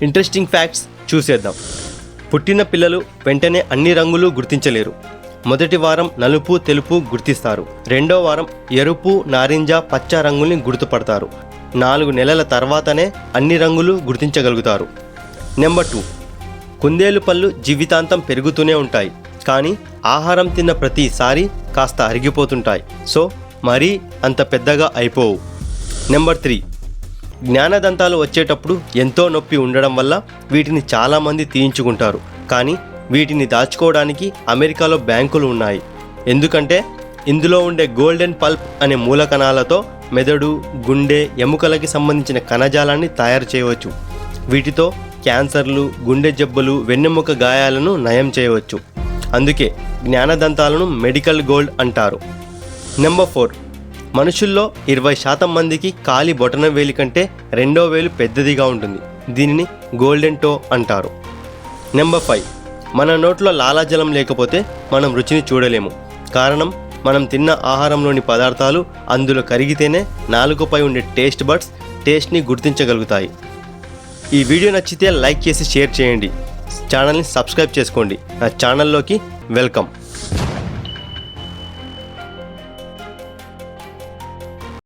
Interesting facts చూసేద్దాం. పుట్టిన పిల్లలు వెంటనే అన్ని రంగులు గుర్తించలేరు. మొదటి వారం నలుపు తెలుపు గుర్తిస్తారు. రెండో వారం ఎరుపు నారింజ పచ్చ రంగుల్ని గుర్తుపడతారు. 4 నెలల తర్వాతనే అన్ని రంగులు గుర్తించగలుగుతారు. నెంబర్ 2, కుందేలు పళ్ళు జీవితాంతం పెరుగుతూనే ఉంటాయి, కానీ ఆహారం తిన్న ప్రతిసారి కాస్త అరిగిపోతుంటాయి. సో మరీ అంత పెద్దగా అయిపోవు. నెంబర్ 3, జ్ఞానదంతాలు వచ్చేటప్పుడు ఎంతో నొప్పి ఉండడం వల్ల వీటిని చాలామంది తీయించుకుంటారు. కానీ వీటిని దాచుకోవడానికి అమెరికాలో బ్యాంకులు ఉన్నాయి. ఎందుకంటే ఇందులో ఉండే గోల్డెన్ పల్ప్ అనే మూలకణాలతో మెదడు, గుండె, ఎముకలకి సంబంధించిన కణజాలాన్ని తయారు చేయవచ్చు. వీటితో క్యాన్సర్లు, గుండె జబ్బులు, వెన్నెముక గాయాలను నయం చేయవచ్చు. అందుకే జ్ఞానదంతాలను మెడికల్ గోల్డ్ అంటారు. నెంబర్ 4, మనుషుల్లో 20% మందికి కాలి బొటన వేలి కంటే రెండో వేలు పెద్దదిగా ఉంటుంది. దీనిని గోల్డెన్ టో అంటారు. నెంబర్ 5, మన నోట్లో లాలాజలం లేకపోతే మనం రుచిని చూడలేము. కారణం మనం తిన్న ఆహారంలోని పదార్థాలు అందులో కరిగితేనే నాలుకపై ఉండే టేస్ట్ బడ్స్ టేస్ట్ని గుర్తించగలుగుతాయి. ఈ వీడియో నచ్చితే లైక్ చేసి షేర్ చేయండి. ఛానల్ని సబ్స్క్రైబ్ చేసుకోండి. నా ఛానల్లోకి వెల్కమ్.